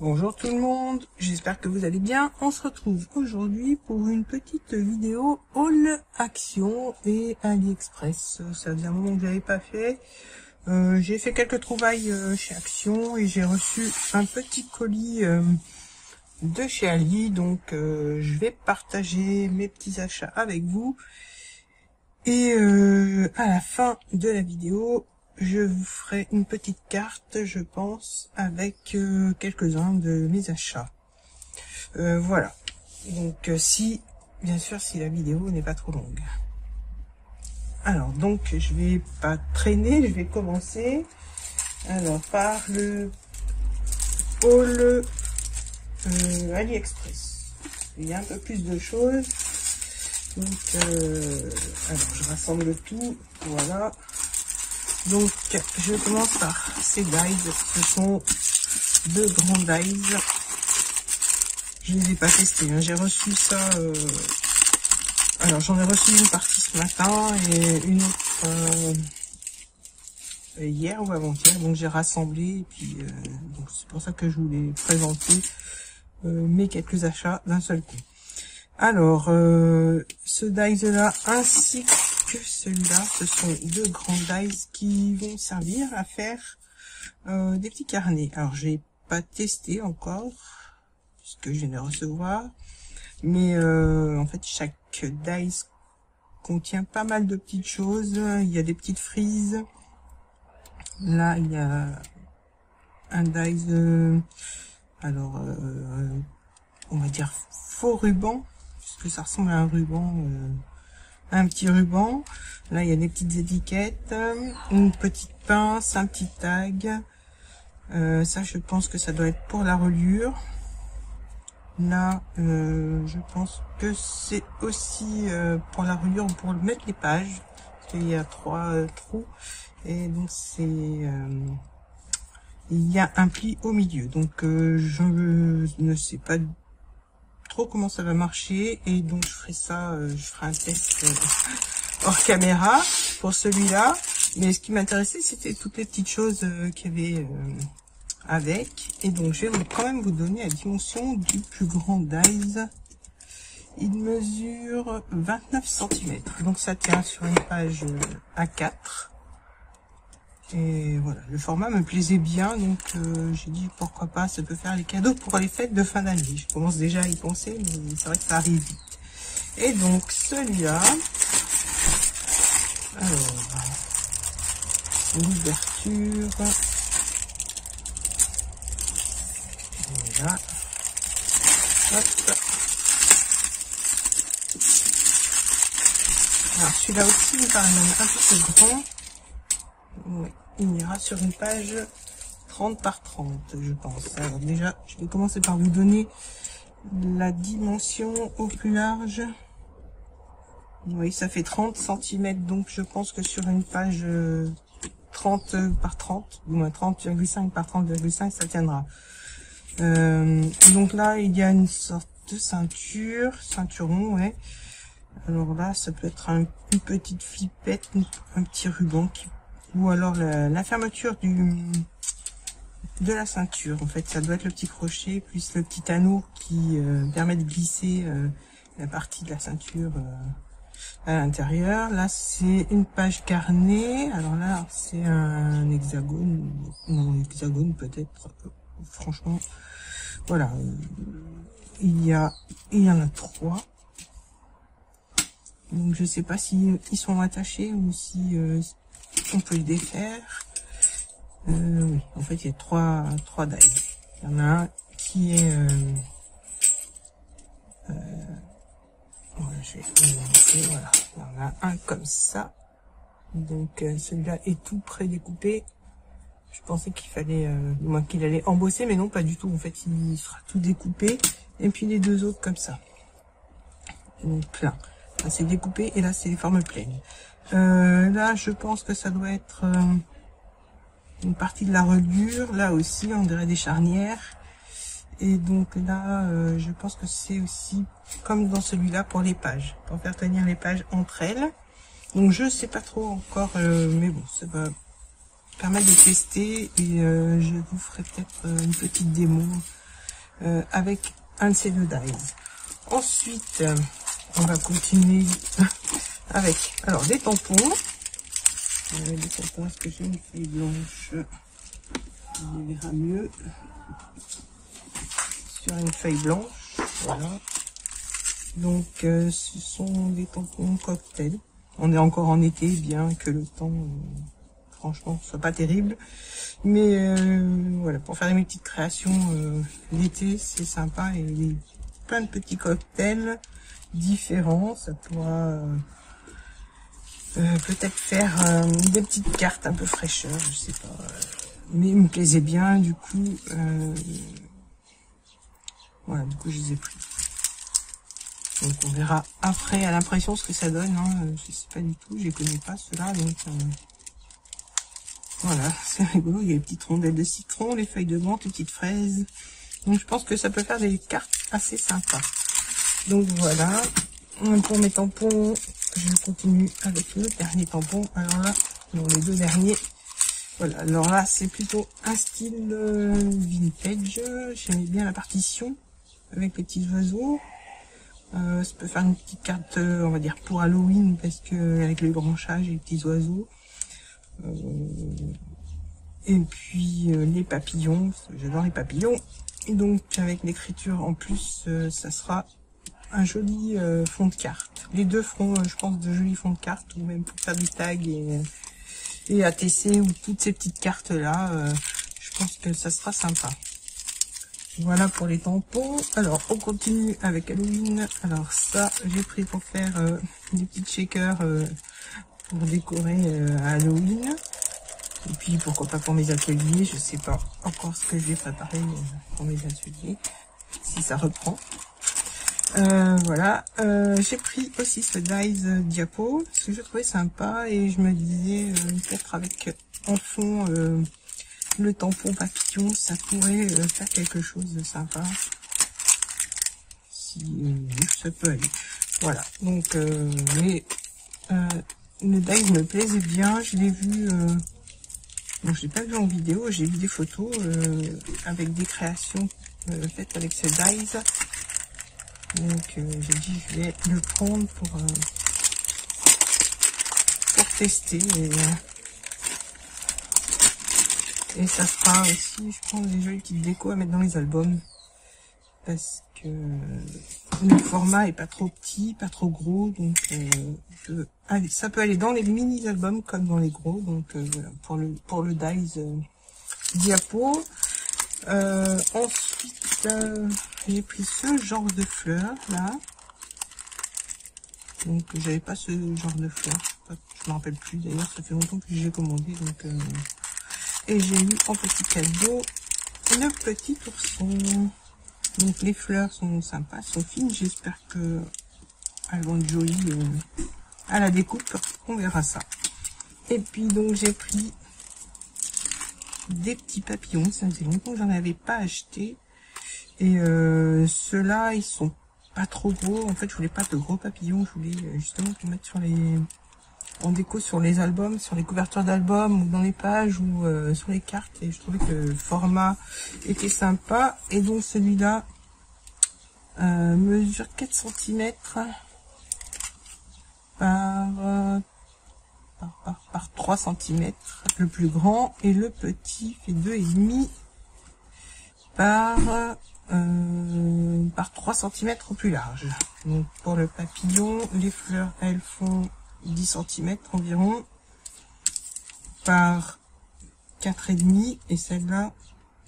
Bonjour tout le monde, j'espère que vous allez bien. On se retrouve aujourd'hui pour une petite vidéo haul Action et AliExpress. Ça faisait un moment que je l'avais pas fait. J'ai fait quelques trouvailles chez Action et j'ai reçu un petit colis de chez Ali. Donc je vais partager mes petits achats avec vous. Et à la fin de la vidéo, je vous ferai une petite carte, je pense, avec quelques-uns de mes achats. Voilà. Donc bien sûr, si la vidéo n'est pas trop longue. Alors, donc, je vais pas traîner, je vais commencer. Alors, par le haul AliExpress. Il y a un peu plus de choses. Donc, alors, je rassemble tout. Voilà. Donc, je commence par ces dies. Ce sont deux grands dies. Je ne les ai pas testés. Hein. J'ai reçu ça. Alors, j'en ai reçu une partie ce matin et une autre hier ou avant-hier. Donc, j'ai rassemblé. Et puis, donc c'est pour ça que je voulais présenter mes quelques achats d'un seul coup. Alors, ce dies-là ainsi que celui-là, ce sont deux grands dies qui vont servir à faire des petits carnets. Alors, j'ai pas testé encore, puisque je viens de recevoir, mais en fait, chaque dies contient pas mal de petites choses. Il y a des petites frises. Là, il y a un dies, alors, on va dire faux ruban, puisque ça ressemble à un ruban, un petit ruban. Là, il y a des petites étiquettes, une petite pince, un petit tag. Ça, je pense que ça doit être pour la reliure. Là, je pense que c'est aussi pour la reliure, pour mettre les pages. Parce qu'il y a 3 trous. Et donc, c'est... il y a un pli au milieu. Donc, je ne sais pas trop comment ça va marcher. Et donc, je ferai ça, je ferai un test hors caméra pour celui-là. Mais ce qui m'intéressait, c'était toutes les petites choses qu'il y avait avec. Et donc, je vais quand même vous donner la dimension du plus grand dies. Il mesure 29 cm. Donc, ça tient sur une page A4. Et voilà, le format me plaisait bien. Donc, j'ai dit pourquoi pas, ça peut faire les cadeaux pour les fêtes de fin d'année. Je commence déjà à y penser, mais c'est vrai que ça arrive vite. Et donc, celui-là... Alors, l'ouverture. Voilà. Hop. Alors, celui-là aussi, il paraît même un peu plus grand. Oui, il ira sur une page 30 par 30, je pense. Alors, déjà, je vais commencer par vous donner la dimension au plus large. Oui, ça fait 30 cm, donc je pense que sur une page 30 par 30, ou moins 30,5 par 30,5, ça tiendra. Donc là, il y a une sorte de ceinturon, ouais. Alors là, ça peut être une petite flippette, un petit ruban, ou alors la fermeture de la ceinture. En fait, ça doit être le petit crochet, plus le petit anneau qui permet de glisser la partie de la ceinture à l'intérieur. Là, c'est une page carnet. Alors là, c'est un hexagone. Non, hexagone peut-être. Franchement, voilà. Il y en a 3. Donc, je sais pas si ils sont attachés ou si on peut les défaire. Oui, en fait, il y a 3 dies. Il y en a un qui est... voilà, je vais vous montrer, voilà. Il y en a un comme ça. Donc, celui-là est tout pré-découpé. Je pensais qu'il fallait, moins qu'il allait embosser, mais non, pas du tout. En fait, il sera tout découpé. Et puis, les deux autres comme ça. Donc, plein. Là, c'est découpé et là, c'est les formes pleines. Là, je pense que ça doit être une partie de la reliure. Là aussi, on dirait des charnières. Et donc là, je pense que c'est aussi comme dans celui-là pour les pages, pour faire tenir les pages entre elles. Donc je sais pas trop encore, mais bon, ça va permettre de tester et je vous ferai peut-être une petite démo avec un de ces deux dies. Ensuite, on va continuer avec alors des tampons. Des tampons, est-ce que j'ai une feuille blanche? On verra mieux sur une feuille blanche. Voilà. Donc, ce sont des tampons cocktail. On est encore en été, bien que le temps, franchement, soit pas terrible. Mais voilà, pour faire mes petites créations l'été, c'est sympa. Et plein de petits cocktails différents. Ça pourra peut-être faire des petites cartes un peu fraîcheur, je sais pas. Mais ils me plaisaient bien, du coup, voilà, du coup, je les ai pris. Donc, on verra après à l'impression ce que ça donne. Hein. Je sais pas du tout, je les connais pas ceux-là, donc voilà, c'est rigolo. Il y a les petites rondelles de citron, les feuilles de menthe, les petites fraises. Donc, je pense que ça peut faire des cartes assez sympas. Donc, voilà. Pour mes tampons, je continue avec le dernier tampon. Alors là, non, les deux derniers. Voilà, alors là, c'est plutôt un style vintage. J'aimais bien la partition avec les petits oiseaux. Ça peut faire une petite carte, on va dire, pour Halloween, parce que avec le branchage et les petits oiseaux. Et puis les papillons, parce que j'adore les papillons. Et donc, avec l'écriture en plus, ça sera un joli fond de carte. Les deux feront, je pense, de jolis fonds de carte, ou même pour faire du tag et ATC, ou toutes ces petites cartes-là. Je pense que ça sera sympa. Voilà pour les tampons. Alors, on continue avec Halloween. Alors ça, j'ai pris pour faire des petits shakers pour décorer à Halloween. Et puis, pourquoi pas pour mes ateliers. Je sais pas encore ce que je vais préparer pour mes ateliers, si ça reprend. Voilà. J'ai pris aussi ce dies diapo, parce que je trouvais sympa. Et je me disais, peut-être avec en fond... le tampon papillon, ça pourrait faire quelque chose de sympa. Si ça peut aller. Voilà. Donc le die me plaisait bien. Je l'ai vu. Bon, je l'ai pas vu en vidéo. J'ai vu des photos avec des créations faites avec ce dies. Donc j'ai dit je vais le prendre pour tester. Et ça fera aussi, je pense, des jolies petites décos à mettre dans les albums. Parce que le format est pas trop petit, pas trop gros. Donc, allez, ça peut aller dans les mini-albums comme dans les gros. Donc, voilà, pour le dies diapo. Ensuite, j'ai pris ce genre de fleurs, là. Donc, j'avais pas ce genre de fleurs. Je me rappelle plus, d'ailleurs, ça fait longtemps que j'ai commandé. Donc, et j'ai eu en petit cadeau le petit ourson. Donc les fleurs sont sympas, sont fines. J'espère que elles vont être jolies à la découpe. On verra ça. Et puis donc j'ai pris des petits papillons. Ça faisait longtemps que j'en avais pas acheté. Et ceux-là, ils sont pas trop gros. En fait, je voulais pas de gros papillons. Je voulais justement les mettre sur les... en déco sur les albums, sur les couvertures d'albums, ou dans les pages, ou sur les cartes. Et je trouvais que le format était sympa. Et donc celui-là mesure 4 cm par 3 cm, le plus grand. Et le petit fait 2,5 par 3 cm au plus large. Donc pour le papillon, les fleurs, elles font 10 cm environ par 4,5 et celle-là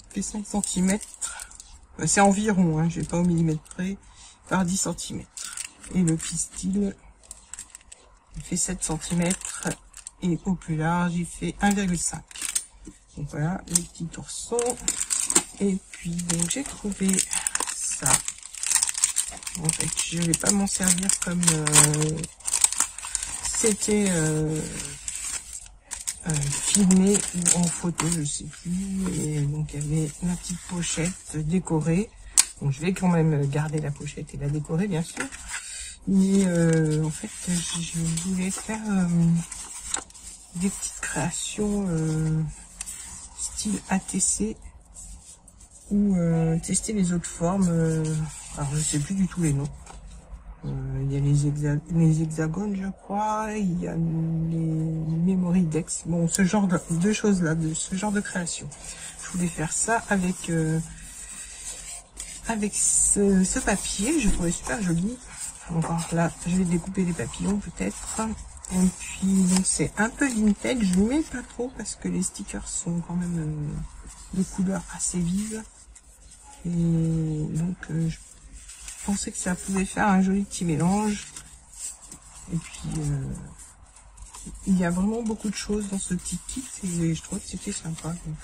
fait 5 cm. C'est environ, hein, j'ai pas au millimètre près, par 10 cm. Et le pistil, il fait 7 cm et au plus large, il fait 1,5. Donc voilà, les petits oursons. Et puis, donc j'ai trouvé ça. En fait, je vais pas m'en servir comme... c'était filmé ou en photo, je sais plus. Et donc il y avait la petite pochette décorée. Donc je vais quand même garder la pochette et la décorer, bien sûr. Mais en fait, je voulais faire des petites créations style ATC ou tester les autres formes. Alors je sais plus du tout les noms. Il y a les hexagones, je crois. Il y a les memory decks. Bon, ce genre de choses là, de ce genre de création. Je voulais faire ça avec ce papier. Je trouvais super joli. Encore là, je vais découper les papillons peut-être. Et puis donc c'est un peu vintage, mais pas trop parce que les stickers sont quand même de couleurs assez vives. Et donc je pensais que ça pouvait faire un joli petit mélange. Et puis il y a vraiment beaucoup de choses dans ce petit kit et je trouve que c'était sympa. Donc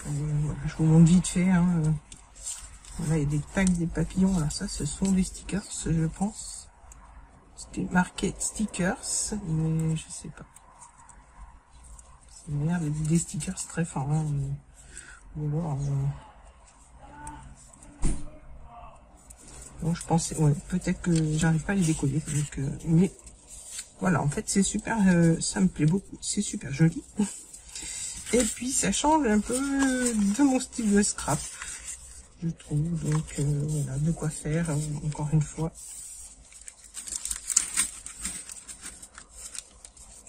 voilà, je vous montre vite fait. Voilà, il y a des tags des papillons. Alors ça, ce sont des stickers, je pense. C'était marqué stickers, mais je sais pas. C'est l'air des stickers très forts. Ou alors, bon, je pensais, ouais, peut-être que j'arrive pas à les décoller. Donc, mais voilà, en fait, c'est super, ça me plaît beaucoup. C'est super joli. Et puis, ça change un peu de mon style de scrap, je trouve. Donc, voilà, de quoi faire, encore une fois.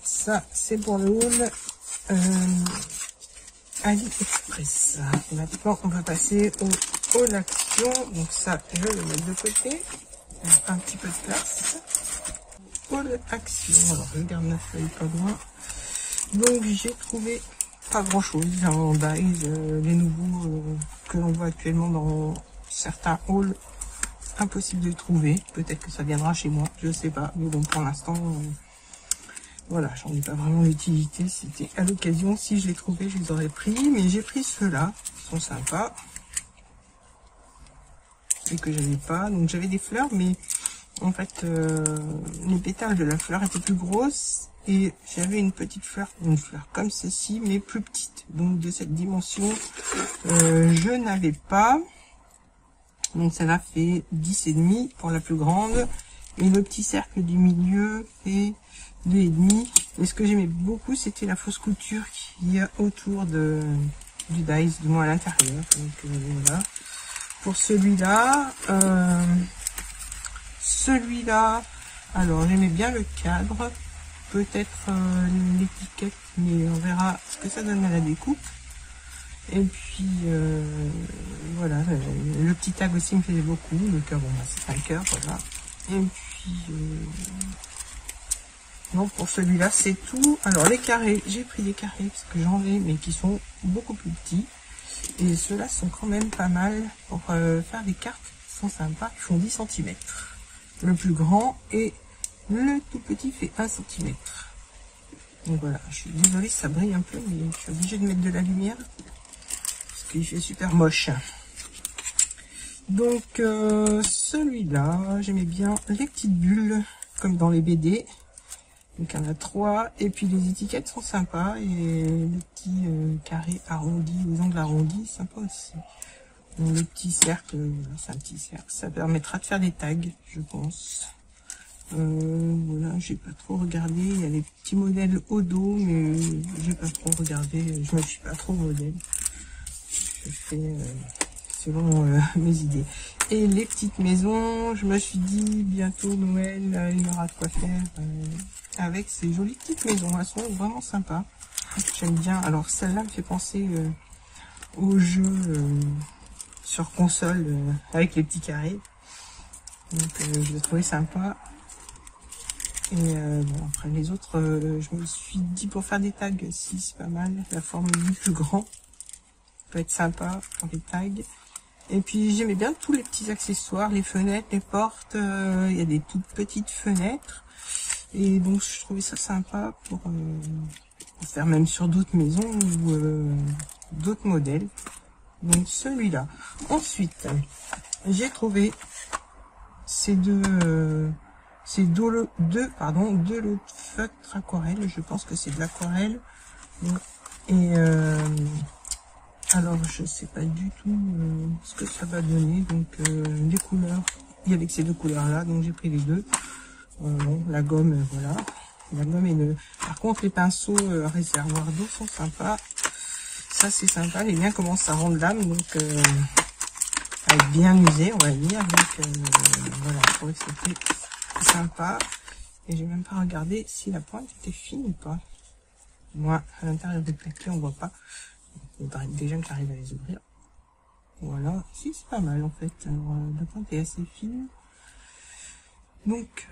Ça, c'est pour le haul AliExpress. Maintenant, on va passer au haul action. Donc ça, je vais le mettre de côté. Un petit peu de place. Haul action. Alors, je garde ma feuille pas loin. Donc, j'ai trouvé pas grand chose en Dies, les nouveaux que l'on voit actuellement dans certains hauls. Impossible de les trouver. Peut-être que ça viendra chez moi, je sais pas. Mais bon, pour l'instant, voilà, j'en ai pas vraiment l'utilité. C'était à l'occasion. Si je les trouvais, je les aurais pris. Mais j'ai pris ceux-là. Ils sont sympas. Et que j'avais pas. Donc j'avais des fleurs, mais en fait, les pétales de la fleur étaient plus grosses. Et j'avais une fleur comme ceci, mais plus petite. Donc de cette dimension, je n'avais pas. Donc ça l'a fait 10,5 pour la plus grande. Et le petit cercle du milieu fait 2,5. Et ce que j'aimais beaucoup, c'était la fausse couture qu'il y a autour du dies, du moins à l'intérieur. Donc voilà. Pour celui-là, alors j'aimais bien le cadre, peut-être l'étiquette, mais on verra ce que ça donne à la découpe. Et puis voilà, le petit tag aussi me faisait beaucoup. Le cœur, bon, c'est un cœur, voilà. Et puis non, pour celui-là, c'est tout. Alors les carrés, j'ai pris des carrés parce que j'en ai, mais qui sont beaucoup plus petits. Et ceux-là sont quand même pas mal pour faire des cartes qui sont sympas, qui font 10 cm. Le plus grand et le tout petit fait 1 cm. Donc voilà, je suis désolée, ça brille un peu, mais je suis obligée de mettre de la lumière parce qu'il fait super moche. Donc celui-là, j'aimais bien les petites bulles comme dans les BD. Donc il y en a 3 et puis les étiquettes sont sympas et le petit carré arrondi, les angles arrondis, sympa aussi. Donc le petit cercle, c'est un petit cercle, ça permettra de faire des tags, je pense. Voilà, j'ai pas trop regardé, il y a des petits modèles au dos, mais j'ai pas trop regardé, je me suis pas trop modèle. Je fais selon mes idées. Et les petites maisons, je me suis dit bientôt Noël, il y aura de quoi faire avec ces jolies petites maisons. Elles sont vraiment sympas. J'aime bien. Alors celle-là me fait penser au jeu sur console avec les petits carrés. Donc je l'ai trouvé sympa. Et bon, après les autres, je me suis dit pour faire des tags, si c'est pas mal. La forme du plus grand peut être sympa pour les tags. Et puis j'aimais bien tous les petits accessoires, les fenêtres, les portes. Il y a des toutes petites fenêtres. Et donc je trouvais ça sympa pour faire même sur d'autres maisons ou d'autres modèles. Donc celui-là. Ensuite, j'ai trouvé ces deux lots de feutre aquarelle. Je pense que c'est de l'aquarelle. Et alors je sais pas du tout ce que ça va donner. Donc les couleurs, il y avait que ces deux couleurs là, donc j'ai pris les deux. Bon, la gomme, voilà. La gomme et par contre, les pinceaux réservoir d'eau sont sympas. Ça, c'est sympa. Les liens commencent à rendre l'âme. Donc, être bien usé, on va dire. Donc voilà, je trouvais que c'était sympa. Et j'ai même pas regardé si la pointe était fine ou pas. Moi, à l'intérieur du paquet, on voit pas. Il faudrait déjà que j'arrive à les ouvrir. Voilà, si c'est pas mal en fait. Alors, la pointe est assez fine. Donc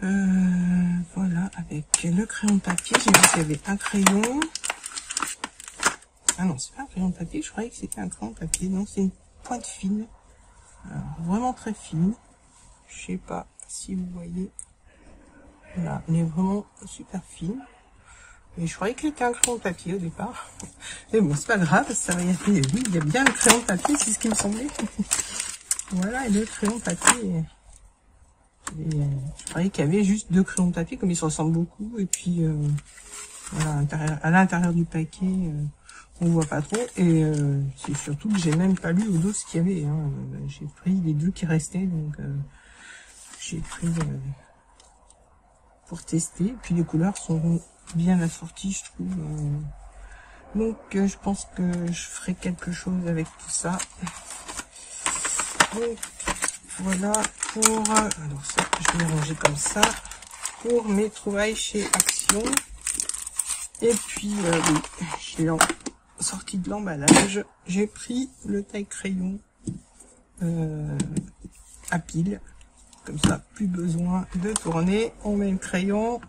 voilà, avec le crayon de papier, j'ai vu qu'il y avait un crayon. Ah non, c'est pas un crayon de papier, je croyais que c'était un crayon de papier. Non, c'est une pointe fine. Alors, vraiment très fine. Je sais pas si vous voyez. Là, elle est vraiment super fine. Et je croyais que c'était un crayon de papier au départ. Mais bon, c'est pas grave, ça va y aller. Oui, il y a bien le crayon de papier, c'est ce qui me semblait. Voilà, et le crayon de papier. Et, je croyais qu'il y avait juste 2 crayons de papier, comme ils se ressemblent beaucoup. Et puis, voilà, à l'intérieur du paquet, on voit pas trop. Et c'est surtout que j'ai même pas lu au dos ce qu'il y avait. Hein. J'ai pris les 2 qui restaient, donc j'ai pris pour tester. Et puis les couleurs sont bien assorties, je trouve. Donc je pense que je ferai quelque chose avec tout ça. Donc voilà pour... alors ça, je vais ranger comme ça. Pour mes trouvailles chez Action. Et puis, oui, j'ai sorti de l'emballage. J'ai pris le taille-crayon à pile. Comme ça, plus besoin de tourner. On met le crayon.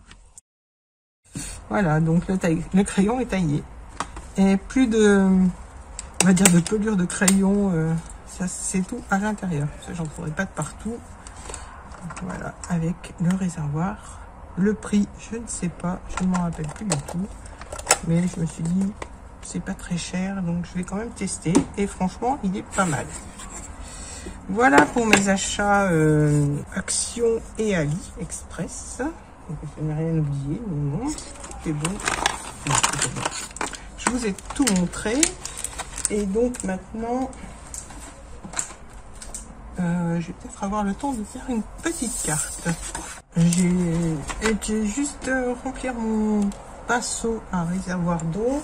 Voilà, donc le crayon est taillé. Et plus de, on va dire, de pelure de crayon. Ça, c'est tout à l'intérieur. Ça, j'en trouverai pas de partout. Voilà, avec le réservoir. Le prix, je ne sais pas. Je ne m'en rappelle plus du tout. Mais je me suis dit, c'est pas très cher. Donc, je vais quand même tester. Et franchement, il est pas mal. Voilà pour mes achats Action et AliExpress. Donc, je n'ai rien oublié. Non, c'est bon. Non, c'est bon. Je vous ai tout montré. Et donc, maintenant... je vais peut-être avoir le temps de faire une petite carte. J'ai juste remplir mon pinceau à réservoir d'eau.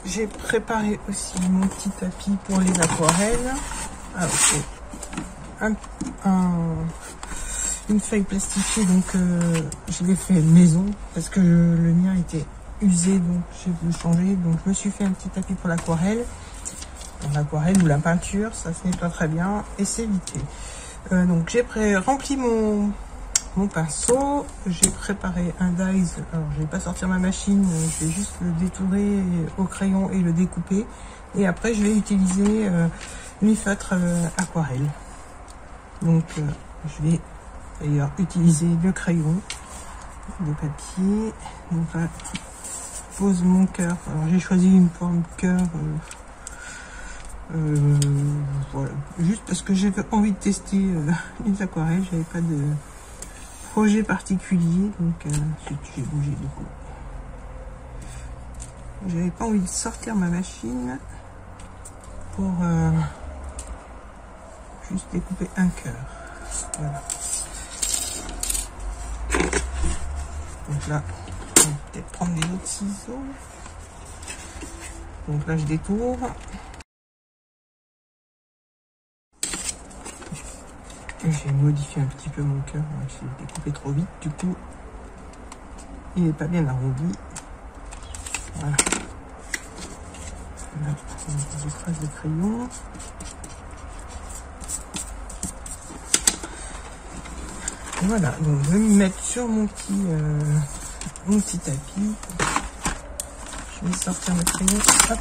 J'ai préparé aussi mon petit tapis pour les aquarelles. Alors, une feuille plastifiée, donc je l'ai fait maison parce que le mien était usé, donc j'ai voulu changer. Donc je me suis fait un petit tapis pour l'aquarelle. L'aquarelle ou la peinture, ça se nettoie très bien et c'est évité. Donc j'ai rempli mon pinceau, j'ai préparé un dies. Alors je vais pas sortir ma machine, je vais juste le détourer au crayon et le découper. Et après je vais utiliser mes feutres aquarelle. Donc je vais d'ailleurs utiliser le crayon, le papier. Donc là, je pose mon cœur. Alors j'ai choisi une forme cœur. Voilà, juste parce que j'avais envie de tester les aquarelles, j'avais pas de projet particulier, donc j'ai bougé du coup. J'avais pas envie de sortir ma machine pour juste découper un cœur. Voilà. Donc là, on va peut-être prendre les autres ciseaux. Donc là, je détourne. J'ai modifié un petit peu mon cœur, j'ai découpé trop vite, du coup il n'est pas bien arrondi. Voilà. Là, je trace le crayon. Et voilà, donc je vais me mettre sur mon petit tapis. Je vais sortir le crayon. Hop.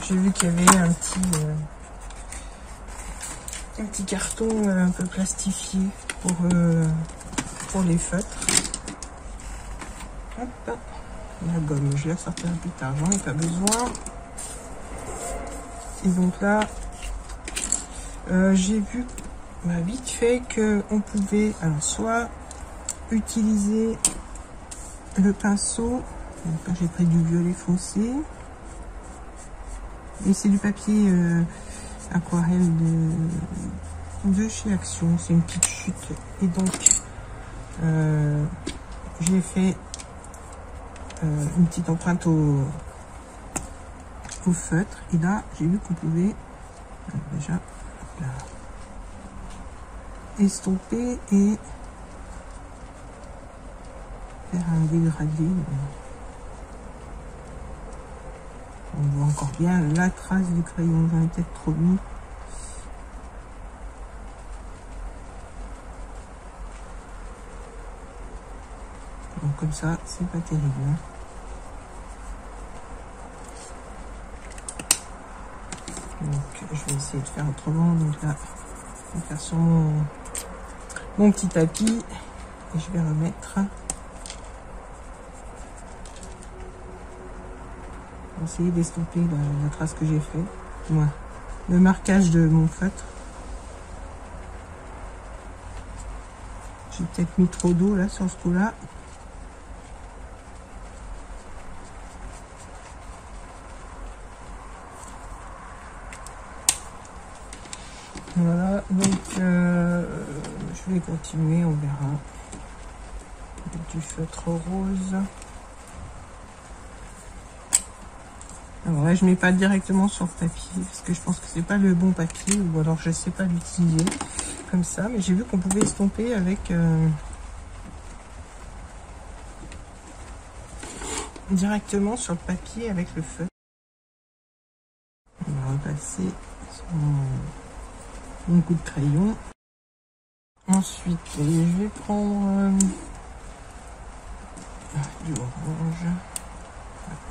J'ai vu qu'il y avait un petit carton un peu plastifié pour les feutres. Hop. La gomme, je la sortirai plus tard, j'en ai pas besoin. Et donc là, j'ai vu vite fait qu'on pouvait alors soit utiliser le pinceau. Donc là, j'ai pris du violet foncé. Et c'est du papier aquarelle de chez Action, c'est une petite chute. Et donc j'ai fait une petite empreinte au au feutre. Et là, j'ai vu qu'on pouvait déjà hop là, estomper et faire un dégradé. On voit encore bien la trace du crayon, j'en ai peut-être trop mis. Donc comme ça, c'est pas terrible. Hein. Donc je vais essayer de faire autrement. Donc là, je vais faire sur mon petit tapis et je vais remettre. Essayer d'estomper la trace que j'ai fait. Voilà. Le marquage de mon feutre. J'ai peut-être mis trop d'eau là sur ce coup-là. Voilà, donc je vais continuer, on verra. Avec du feutre rose. Alors là, je mets pas directement sur le papier parce que je pense que c'est pas le bon papier, ou alors je sais pas l'utiliser comme ça. Mais j'ai vu qu'on pouvait estomper avec directement sur le papier avec le feutre. On va repasser sur mon coup de crayon. Ensuite, je vais prendre du orange.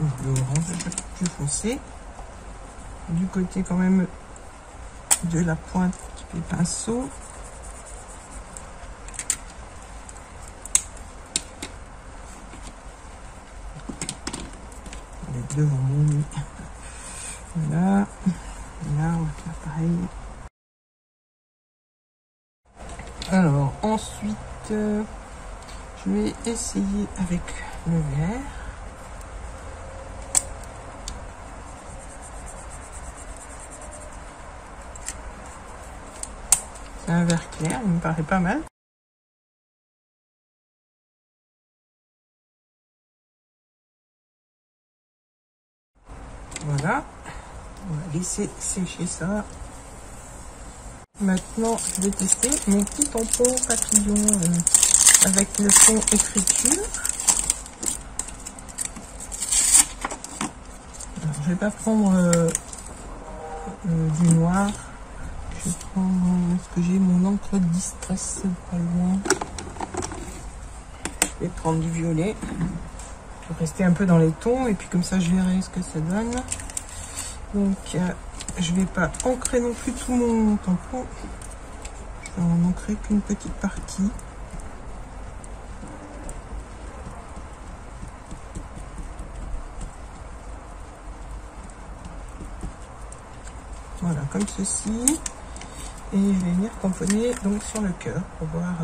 Le orange plus foncé. Du côté quand même de la pointe du pinceau. On va être devant mon nez. Voilà. Et là, on va faire pareil. Alors, ensuite, je vais essayer avec le vert. C'est un vert clair, il me paraît pas mal. Voilà, on va laisser sécher ça. Maintenant, je vais tester mon petit tampon papillon avec le fond écriture. Alors, je vais pas prendre du noir. Je vais prendre ce que j'ai, mon encre de distress, pas loin. Je vais prendre du violet. Je vais rester un peu dans les tons et puis comme ça je verrai ce que ça donne. Donc je vais pas ancrer non plus tout mon tampon. Je vais en ancrer qu'une petite partie. Voilà, comme ceci. Et je vais venir tamponner donc sur le cœur pour voir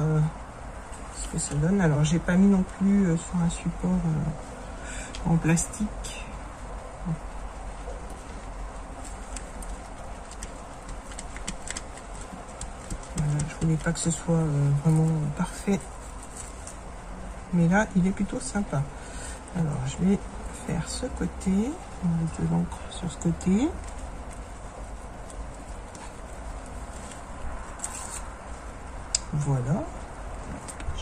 ce que ça donne. Alors j'ai pas mis non plus sur un support en plastique. Voilà, je voulais pas que ce soit vraiment parfait. Mais là, il est plutôt sympa. Alors je vais faire ce côté. On va mettre de l'encre sur ce côté. Voilà.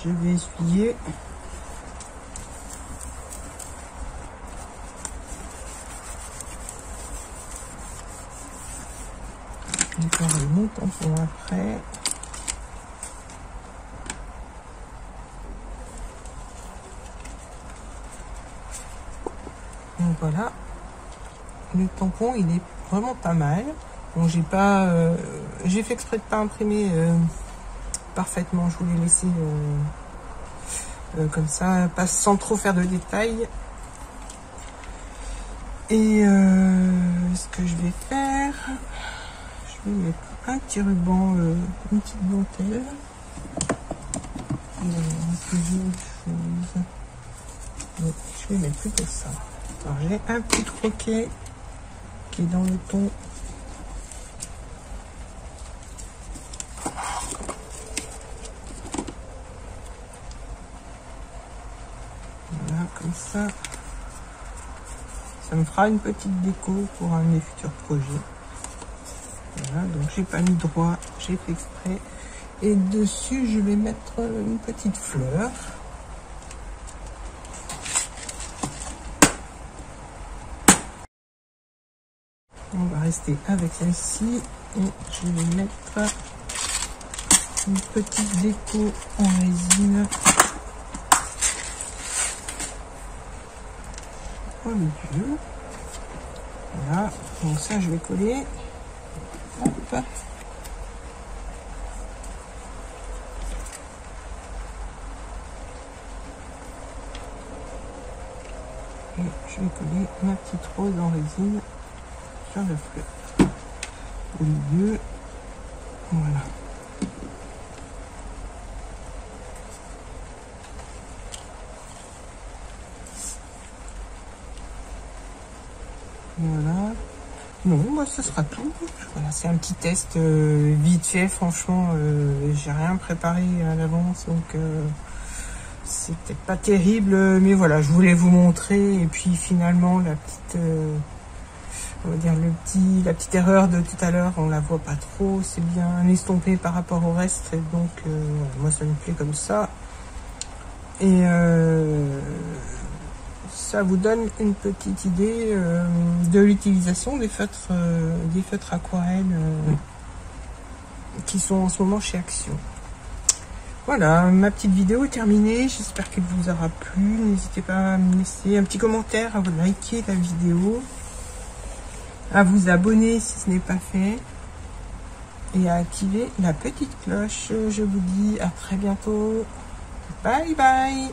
Je vais essuyer. Préparer mon tampon après. Donc voilà. Le tampon, il est vraiment pas mal. Bon, j'ai fait exprès de pas imprimer parfaitement. Je voulais laisser comme ça, pas sans trop faire de détails. Et ce que je vais faire, je vais mettre un petit ruban, une petite dentelle. Donc, je vais mettre plutôt ça. Alors j'ai un petit croquet qui est dans le ton. Voilà, comme ça. ça me fera une petite déco pour un de mes futurs projets. Voilà, donc j'ai pas mis droit, j'ai fait exprès. Et dessus, je vais mettre une petite fleur. On va rester avec celle-ci et je vais mettre une petite déco en résine au milieu. Voilà, donc ça je vais coller. Hop. Et je vais coller ma petite rose en résine sur la fleur au milieu. Voilà. Voilà. Non, bah, ce sera tout. Voilà, c'est un petit test vite fait. Franchement, j'ai rien préparé à l'avance, donc c'est peut-être pas terrible, mais voilà, je voulais vous montrer. Et puis finalement, la petite, on va dire la petite erreur de tout à l'heure, on la voit pas trop. C'est bien estompé par rapport au reste, et donc moi ça me plaît comme ça. Et ça vous donne une petite idée de l'utilisation des feutres aquarelles qui sont en ce moment chez Action. Voilà, ma petite vidéo est terminée. J'espère qu'elle vous aura plu. N'hésitez pas à me laisser un petit commentaire, à vous liker la vidéo, à vous abonner si ce n'est pas fait et à activer la petite cloche. Je vous dis à très bientôt. Bye bye.